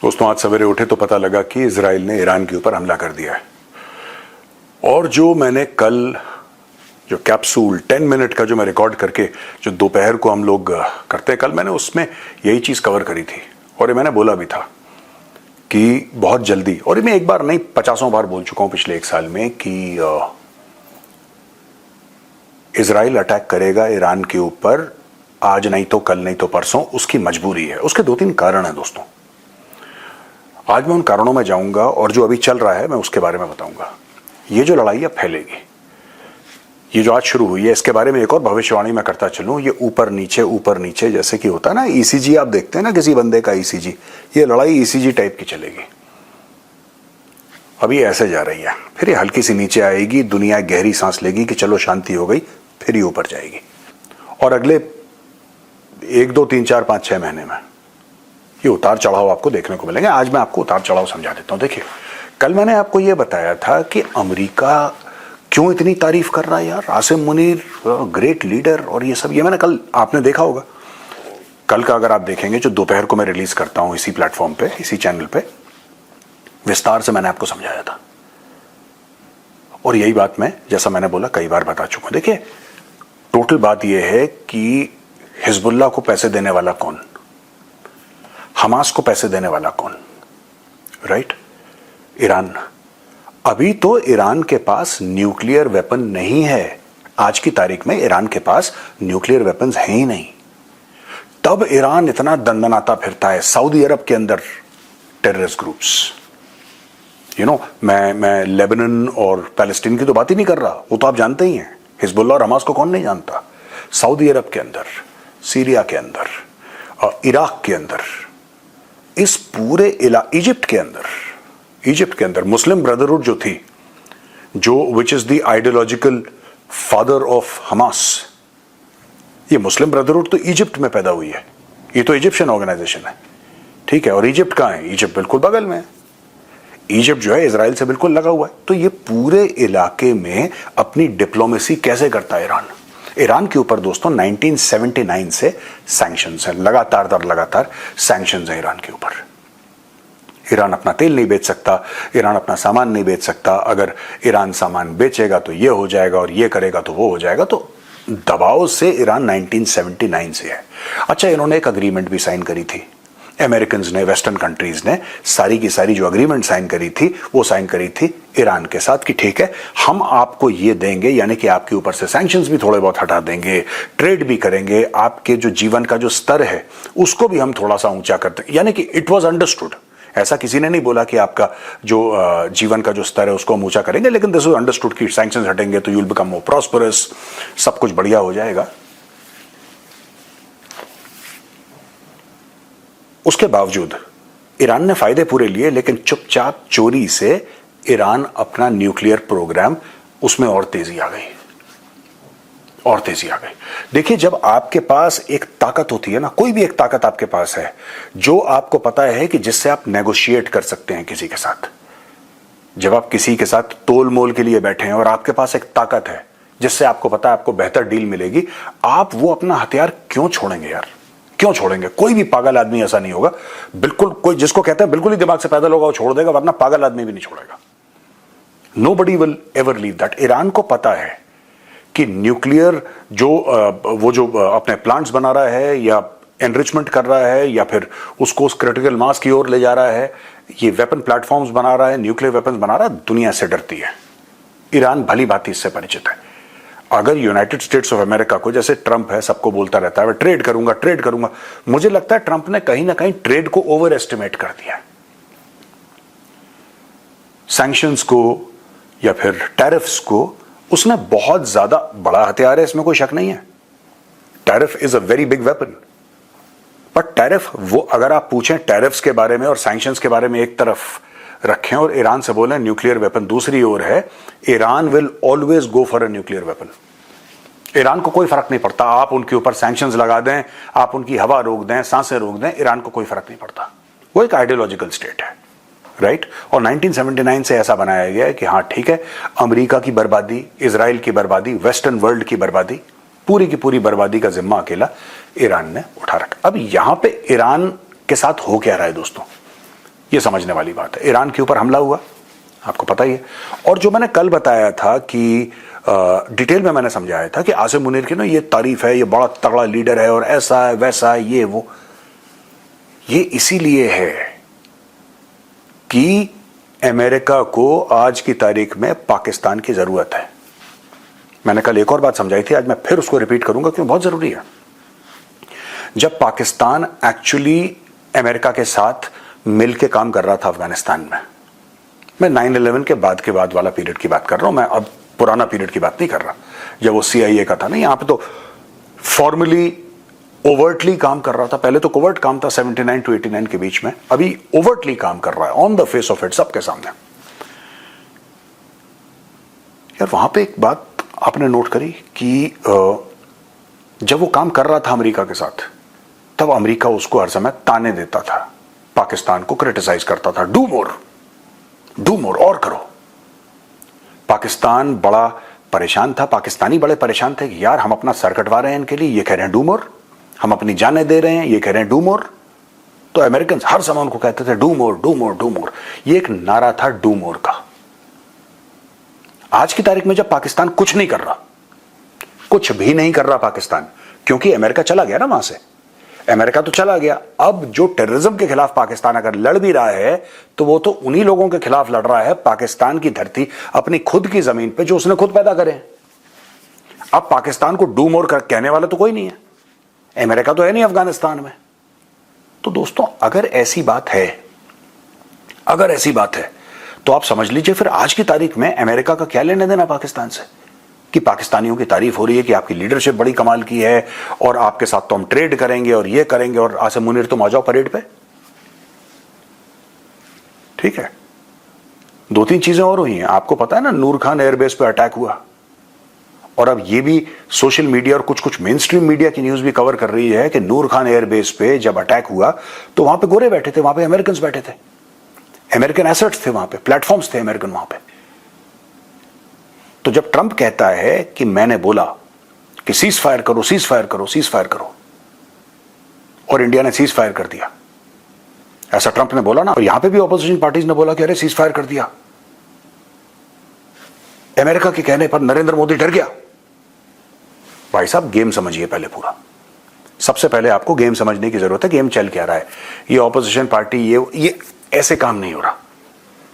दोस्तों, आज सवेरे उठे तो पता लगा कि इजराइल ने ईरान के ऊपर हमला कर दिया है। और जो मैंने कल जो कैप्सूल 10 मिनट का जो मैं रिकॉर्ड करके जो दोपहर को हम लोग करते हैं, कल मैंने उसमें यही चीज कवर करी थी। और ये मैंने बोला भी था कि बहुत जल्दी, और ये मैं एक बार नहीं 50 बार बोल चुका हूं पिछले 1 साल में, कि इजराइल अटैक करेगा ईरान के ऊपर, आज नहीं तो कल, नहीं तो परसों। उसकी मजबूरी है। उसके 2-3 कारण हैं दोस्तों। आज मैं उन कारणों में जाऊंगा और जो अभी चल रहा है मैं उसके बारे में बताऊंगा। ये जो लड़ाई अब फैलेगी, ये जो आज शुरू हुई है, इसके बारे में एक और भविष्यवाणी मैं करता चलूं। ये ऊपर नीचे जैसे कि होता है ना, ईसीजी आप देखते हैं ना किसी बंदे का ईसीजी, ये लड़ाई ईसीजी टाइप की चलेगी। अभी ऐसे जा रही है, फिर ये हल्की सी नीचे आएगी, दुनिया गहरी सांस लेगी कि चलो शांति हो गई, फिर ये ऊपर जाएगी। और अगले 1, 2, 3, 4, 5, 6 महीने में ये उतार चढ़ाव आपको देखने को मिलेंगे। आज मैं आपको उतार चढ़ाव समझा देता हूं। देखिए, कल मैंने आपको यह बताया था कि अमेरिका क्यों इतनी तारीफ कर रहा है यार, आसिम मुनीर ग्रेट लीडर और ये सब। ये मैंने कल, आपने देखा होगा कल का, अगर आप देखेंगे जो दोपहर को मैं रिलीज करता हूं इसी प्लेटफॉर्म पे, इसी चैनल पे, विस्तार से मैंने आपको समझाया था। और यही बात मैं, जैसा मैंने बोला, कई बार बता चुका हूं। देखिए, टोटल बात यह है कि हिजबुल्लाह को पैसे देने वाला कौन, हमास को पैसे देने वाला कौन, राइट? ईरान। अभी तो ईरान के पास न्यूक्लियर वेपन नहीं है। आज की तारीख में ईरान के पास न्यूक्लियर वेपन्स हैं ही नहीं। तब ईरान इतना दंदनाता फिरता है सऊदी अरब के अंदर टेररिस्ट ग्रुप्स। मैं लेबनान और पैलेस्टीन की तो बात ही नहीं कर रहा, वो तो आप जानते ही हैं। हिजबुल्लाह और हमास को कौन नहीं जानता? सऊदी अरब के अंदर, सीरिया के अंदर, इराक के अंदर, इस पूरे इजिप्ट के अंदर मुस्लिम ब्रदरहुड जो थी, जो which is the ideological father of Hamas, ये मुस्लिम ब्रदरहुड तो इजिप्ट में पैदा हुई है। ये तो इजिप्शियन ऑर्गेनाइजेशन है, ठीक है। और इजिप्ट कहां है? इजिप्ट बिल्कुल बगल में है। इजिप्ट जो है इजराइल से बिल्कुल लगा हुआ है। तो ये पूरे इलाके में अपनी डिप्लोमेसी कैसे करता है ईरान? ईरान के ऊपर दोस्तों 1979 से सैंक्शंस हैं, लगातार सैंक्शंस हैं ईरान के ऊपर। ईरान अपना तेल नहीं बेच सकता, ईरान अपना सामान नहीं बेच सकता। अगर ईरान सामान बेचेगा तो ये हो जाएगा, और ये करेगा तो वो हो जाएगा। तो दबाव से ईरान 1979 से है। अच्छा, इन्होंने एक अग्रीमेंट भी साइन करी थी, अमेरिकन ने, वेस्टर्न कंट्रीज ने सारी की सारी जो अग्रीमेंट साइन करी थी, वो साइन करी थी ईरान के साथ कि ठीक है, हम आपको ये देंगे, यानी कि आपके ऊपर से सैंक्शंस भी थोड़े बहुत हटा देंगे, ट्रेड भी करेंगे, आपके जो जीवन का जो स्तर है उसको भी हम थोड़ा सा ऊंचा करते हैं। यानी कि इट वाज अंडरस्टूड। ऐसा किसी ने नहीं बोला कि आपका जो जीवन का जो स्तर है उसको हम ऊंचा करेंगे, लेकिन दिस वाज अंडरस्टूड कि सैंक्शंस हटेंगे तो you will become more prosperous, सब कुछ बढ़िया हो जाएगा। उसके बावजूद ईरान ने फायदे पूरे लिए, लेकिन चुपचाप चोरी से ईरान अपना न्यूक्लियर प्रोग्राम, उसमें और तेजी आ गई। देखिए, जब आपके पास एक ताकत होती है ना, कोई भी एक ताकत आपके पास है जो आपको पता है कि जिससे आप नेगोशिएट कर सकते हैं किसी के साथ। जब आप किसी के साथ तोल मोल के लिए बैठे हैं और आपके पास एक ताकत है जिससे आपको पता है आपको बेहतर डील मिलेगी, आप वो अपना हथियार क्यों छोड़ेंगे यार? क्यों छोड़ेंगे? कोई भी पागल आदमी ऐसा नहीं होगा। बिल्कुल, कोई जिसको कहते हैं बिल्कुल ही दिमाग से पैदल होगा वो छोड़ देगा, वरना पागल आदमी भी नहीं छोड़ेगा। Nobody will ever leave that। Iran को पता है कि न्यूक्लियर वो जो अपने प्लांट्स बना रहा है या एनरिचमेंट कर रहा है या फिर उसको उस क्रिटिकल मास की ओर ले जा रहा है, ये वेपन प्लेटफॉर्म्स बना रहा है, न्यूक्लियर वेपन्स बना रहा है, दुनिया से डरती है। ईरान भली भांति इससे परिचित है। अगर यूनाइटेड स्टेट्स ऑफ अमेरिका को, जैसे ट्रंप है, सबको बोलता रहता है मैं ट्रेड करूंगा, मुझे लगता है ट्रंप ने कहीं ना कहीं ट्रेड को ओवर एस्टिमेट कर दिया है। सैंक्शंस को या फिर टैरिफ्स को उसने बहुत ज्यादा बड़ा हथियार है, इसमें कोई शक नहीं है। Tariff is a very big weapon. But tariff, वो अगर आप पूछें टैरिफ्स के बारे में और सैंक्शंस के बारे में एक तरफ रखें और ईरान से बोलें न्यूक्लियर वेपन दूसरी ओर है, Iran will always go for a nuclear weapon. Iran को कोई फर्क नहीं पड़ता, आप उनके ऊपर सैंक्शंस लगा दें, आप उनकी हवा रोक दें, सांसें रोक दें, ईरान को कोई फर्क नहीं पड़ता। वो एक आइडियोलॉजिकल स्टेट है, राइट? और 1979 से ऐसा बनाया गया है कि हाँ ठीक है, अमेरिका की बर्बादी, इजराइल की बर्बादी, वेस्टर्न वर्ल्ड की बर्बादी, पूरी की पूरी बर्बादी का जिम्मा अकेला ईरान ने उठा रखा। अब यहां पे ईरान के साथ हो क्या रहा है दोस्तों? ये समझने वाली बात है। ईरान के ऊपर हमला हुआ, आपको पता ही है। और जो मैंने कल बताया था कि डिटेल में मैंने समझाया था कि आसिम मुनीर की ना ये तारीफ है, ये बड़ा तगड़ा लीडर है और ऐसा है वैसा है ये वो, ये इसीलिए है कि अमेरिका को आज की तारीख में पाकिस्तान की जरूरत है। मैंने कल एक और बात समझाई थी, आज मैं फिर उसको रिपीट करूंगा क्योंकि बहुत जरूरी है। जब पाकिस्तान एक्चुअली अमेरिका के साथ मिलकर काम कर रहा था अफगानिस्तान में, मैं 9/11 के बाद वाला पीरियड की बात कर रहा हूं, मैं अब पुराना पीरियड की बात नहीं कर रहा, जब वो CIA का था ना, यहां पे तो फॉर्मली ओवर्टली काम कर रहा था। पहले तो कोवर्ट काम था 79 to 89 के बीच में, अभी ओवर्टली काम कर रहा है on the face of it, सबके सामने। यार वहां पे एक बात आपने नोट करी कि जब वो काम कर रहा था अमेरिका के साथ, तब अमेरिका उसको हर समय ताने देता था, पाकिस्तान को क्रिटिसाइज करता था, डू मोर और करो। पाकिस्तान बड़ा परेशान था, पाकिस्तानी बड़े परेशान थे कि यार हम अपना सर कटवा रहे हैं इनके लिए, ये कह रहे हैं डू मोर, हम अपनी जानें दे रहे हैं, ये कह रहे हैं डू मोर। तो अमेरिकन हर समय उनको कहते थे do more do more do more, ये एक नारा था डू मोर का। आज की तारीख में जब पाकिस्तान कुछ नहीं कर रहा, कुछ भी नहीं कर रहा पाकिस्तान, क्योंकि अमेरिका चला गया ना वहां से, अमेरिका तो चला गया। अब जो टेररिज्म के खिलाफ पाकिस्तान अगर लड़ भी रहा है तो वो तो उन्हीं लोगों के खिलाफ लड़ रहा है, पाकिस्तान की धरती अपनी खुद की जमीन पे जो उसने खुद पैदा करे। अब पाकिस्तान को डू मोर कहने वाला तो कोई नहीं है, अमेरिका तो है नहीं अफगानिस्तान में। तो दोस्तों अगर ऐसी बात है तो आप समझ लीजिए फिर आज की तारीख में अमेरिका का क्या लेने देना पाकिस्तान से, कि पाकिस्तानियों की तारीफ हो रही है कि आपकी लीडरशिप बड़ी कमाल की है और आपके साथ तो हम ट्रेड करेंगे और ये करेंगे, और आसिम मुनीर तुम आ जाओ परेड पे। ठीक है, 2-3 चीजें और हुई हैं। आपको पता है ना, नूर खान एयरबेस पे अटैक हुआ, और अब ये भी सोशल मीडिया और कुछ मेन स्ट्रीम मीडिया की न्यूज भी कवर कर रही है कि नूर खान एयरबेस पे जब अटैक हुआ तो वहां पे गोरे बैठे थे, वहां पे अमेरिकन बैठे थे, अमेरिकन एसेट्स थे वहां पे, प्लेटफॉर्म्स थे अमेरिकन वहां पे। तो जब ट्रंप कहता है कि मैंने बोला कि सीज फायर करो सीज फायर करो सीज फायर करो, और इंडिया ने सीज फायर कर दिया, ऐसा ट्रंप ने बोला ना, और यहां पे भी ऑपोजिशन पार्टीज ने बोला कि अरे सीज फायर कर दिया, अमेरिका के कहने पर नरेंद्र मोदी डर गया। भाई साहब गेम समझिए पहले पूरा, सबसे पहले आपको गेम समझने की जरूरत है, गेम चल क्या रहा है। ये ऑपोजिशन पार्टी ये ऐसे काम नहीं हो रहा,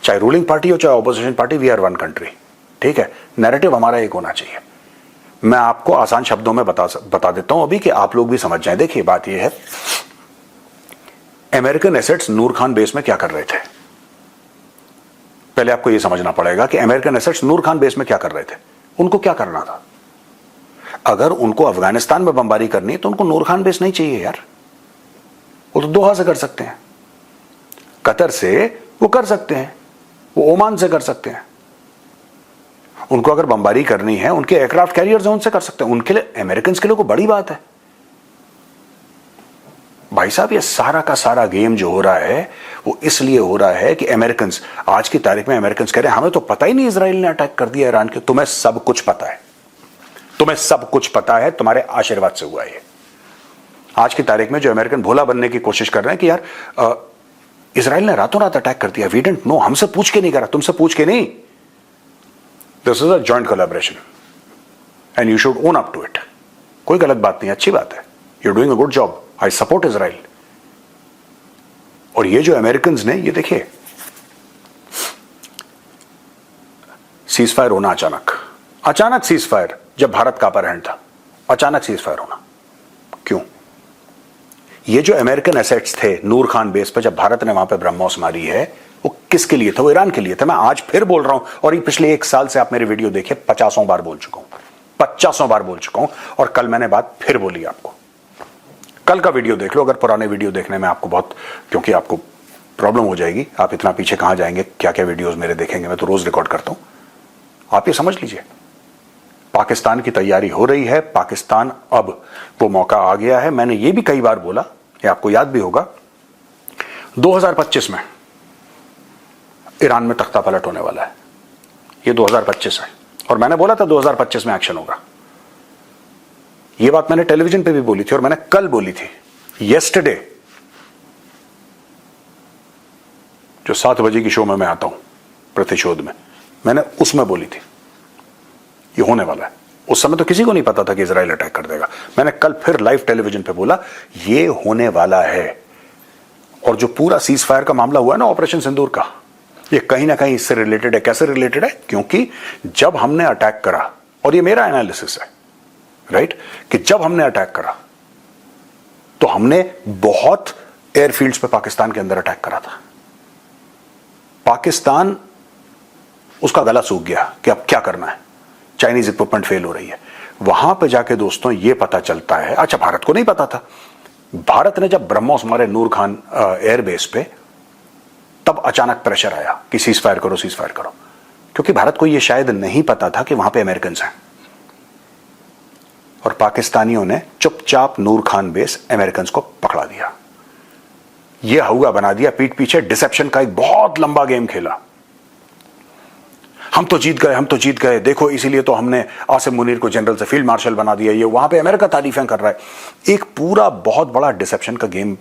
चाहे रूलिंग पार्टी हो चाहे opposition party, we are one country. ठीक है, नैरेटिव हमारा एक होना चाहिए। मैं आपको आसान शब्दों में बता देता हूं अभी कि आप लोग भी समझ जाएं। देखिए बात यह है, अमेरिकन एसेट्स नूर खान बेस में क्या कर रहे थे, पहले आपको यह समझना पड़ेगा कि अमेरिकन एसेट्स नूर खान बेस में क्या कर रहे थे। उनको क्या करना था, अगर उनको अफगानिस्तान में बमबारी करनी है तो उनको नूर खान बेस नहीं चाहिए यार, वो तो दोहा से कर सकते हैं, कतर से वो कर सकते हैं, वो ओमान से कर सकते हैं। उनको अगर बमबारी करनी है, उनके एयरक्राफ्ट कैरियर्स हैं, उनसे कर सकते हैं। उनके लिए, अमेरिकन के लिए कोई बड़ी बात है भाई साहब। ये सारा का सारा गेम जो हो रहा है वो इसलिए हो रहा है कि अमेरिकन, आज की तारीख में अमेरिकन कह रहे हैं हमें तो पता ही नहीं इजराइल ने अटैक कर दिया ईरान के। तुम्हें सब कुछ पता है, तुम्हें सब कुछ पता है, तुम्हारे आशीर्वाद से हुआ है। आज की तारीख में जो अमेरिकन भोला बनने की कोशिश कर रहे हैं कि यार इजराइल ने रातों रात अटैक कर दिया, वी डिडंट नो, हमसे पूछ के नहीं करा, तुमसे पूछ के नहीं। This is a joint collaboration and you should own up to it. कोई गलत बात नहीं, अच्छी बात है, you are doing a good job, I support Israel. और ये जो अमेरिकन ने, ये देखिए सीज फायर होना, अचानक सीज फायर, जब भारत का अपर हैंड था, अचानक सीज फायर होना क्यों? ये जो अमेरिकन एसेट्स थे नूर खान बेस पर, जब भारत ने वहां पे ब्रह्मोस मारी है, वो किसके लिए था? वो ईरान के लिए था। मैं आज फिर बोल रहा हूं, और ये पिछले 1 साल से आप मेरे वीडियो देखिए, 50 बार बोल चुका हूं, 50 बार बोल चुका हूं, और कल मैंने बात फिर बोली आपको। कल का वीडियो देख लो, अगर पुराने वीडियो देखने में आपको बहुत, क्योंकि आपको प्रॉब्लम हो जाएगी, आप इतना पीछे कहां जाएंगे, क्या क्या वीडियोज मेरे देखेंगे, मैं तो रोज रिकॉर्ड करता हूं। आप ये समझ लीजिए, पाकिस्तान की तैयारी हो रही है, पाकिस्तान अब वो मौका आ गया है। मैंने ये भी कई बार बोला, ये आपको याद भी होगा, 2025 में ईरान में तख्ता पलट होने वाला है, ये 2025 है, और मैंने बोला था 2025 में एक्शन होगा। ये बात मैंने टेलीविजन पे भी बोली थी, और मैंने कल बोली थी, येस्टरडे जो 7 बजे की शो में मैं आता हूं प्रतिशोध में, मैंने उसमें बोली थी ये होने वाला है। उस समय तो किसी को नहीं पता था कि इजराइल अटैक कर देगा। मैंने कल फिर लाइव टेलीविजन पे बोला ये होने वाला है। और जो पूरा सीज फायर का मामला हुआ है ना ऑपरेशन सिंदूर का, ये कहीं ना कहीं इससे रिलेटेड है। कैसे रिलेटेड है? क्योंकि जब हमने अटैक करा, और ये मेरा एनालिसिस है राइट, कि जब हमने अटैक करा तो हमने बहुत एयरफील्ड्स पे पाकिस्तान के अंदर अटैक करा था। पाकिस्तान उसका गला सूख गया कि अब क्या करना है, चाइनीज इक्विपमेंट फेल हो रही है। वहां पे जाके दोस्तों ये पता चलता है, अच्छा भारत को नहीं पता था, भारत ने जब ब्रह्मोस मारे नूर खान एयरबेस पे, तब अचानक प्रेशर आया कि सीज फायर करो, सीज फायर करो, क्योंकि भारत को यह शायद नहीं पता था कि वहां पे अमेरिकन हैं। और पाकिस्तानियों ने चुपचाप नूर खान बेस अमेरिकन को पकड़ा दिया। यह हुआ बना दिया, पीठ पीछे डिसेप्शन का एक बहुत लंबा गेम खेला। हम तो जीत गए, हम तो जीत गए, देखो इसीलिए तो हमने आसिम मुनीर को जनरल से फील्ड मार्शल बना दिया, ये वहां पे अमेरिका तारीफें कर रहा है। एक पूरा बहुत बड़ा डिसेप्शन का गेम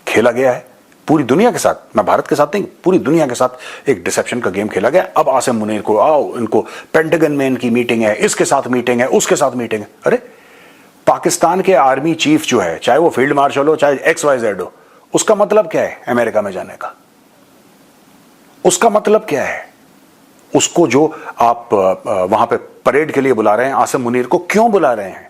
खेला गया है पूरी दुनिया के साथ, मैं भारत के साथ नहीं, पूरी दुनिया के साथ एक डिसेप्शन का गेम खेला गया। अब आसिम मुनीर को आओ, इनको पेंटागन में इनकी मीटिंग है, इसके साथ मीटिंग है, उसके साथ मीटिंग है। अरे पाकिस्तान के आर्मी चीफ जो है, चाहे वो फील्ड मार्शल हो, चाहे XYZ हो, उसका मतलब क्या है अमेरिका में जाने का? उसका मतलब क्या है? उसको जो आप वहां पे परेड के लिए बुला रहे हैं, आसिम मुनीर को क्यों बुला रहे हैं?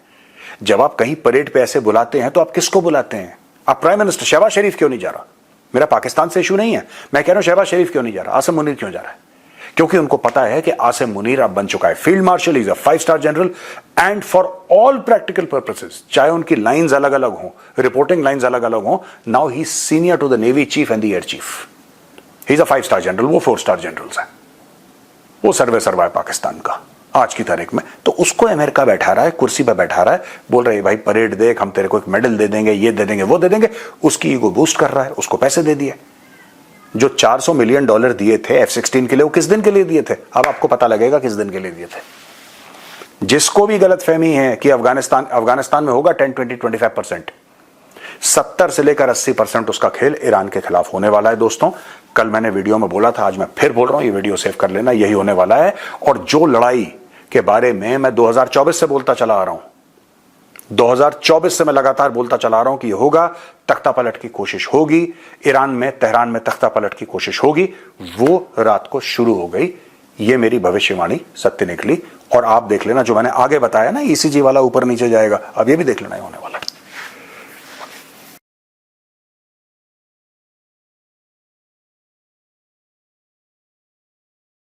जब आप कहीं परेड पे ऐसे बुलाते हैं तो आप किसको बुलाते हैं? आप प्राइम मिनिस्टर शहबाज शरीफ क्यों नहीं जा रहा? मेरा पाकिस्तान से इशू नहीं है, मैं कह रहा हूं शहबाज शरीफ क्यों नहीं जा रहा, आसिम मुनीर क्यों जा रहा है? क्योंकि उनको पता है कि आसिम मुनीर अब बन चुका है field marshal, is a 5 star general, and for all practical purposes, चाहे उनकी लाइंस अलग अलग हों, रिपोर्टिंग लाइंस अलग अलग हों, now he senior to the navy chief and the air chief. He is a 5 star general, वो 4 स्टार जनरल्स हैं, वो सर्वा है पाकिस्तान का आज की तारीख में। तो उसको अमेरिका बैठा रहा है, कुर्सी पर बैठा रहा है, बोल रहे भाई परेड देख, हम तेरे को एक मेडल दे देंगे, ये दे देंगे, वो दे देंगे। उसकी ईगो बूस्ट कर रहा है, उसको पैसे दे दिए। जो $400 मिलियन दिए थे F-16 के लिए, वो किस दिन के लिए दिए थे? अब आपको पता लगेगा किस दिन के लिए दिए थे। जिसको भी गलतफहमी है कि अफगानिस्तान में होगा 10, 20, 25%, 70 से लेकर 80% उसका खेल ईरान के खिलाफ होने वाला है। दोस्तों कल मैंने वीडियो में बोला था, आज मैं फिर बोल रहा हूं, ये वीडियो सेव कर लेना, यही होने वाला है। और जो लड़ाई के बारे में मैं 2024 से बोलता चला आ रहा हूं, 2024 से मैं लगातार बोलता चला रहा हूं कि ये होगा, तख्ता पलट की कोशिश होगी, ईरान में तेहरान में तख्ता पलट की कोशिश होगी, वो रात को शुरू हो गई। ये मेरी भविष्यवाणी सत्य निकली। और आप देख लेना जो मैंने आगे बताया ना, ECG वाला ऊपर नीचे जाएगा, अब ये भी देख लेना होने वाला है।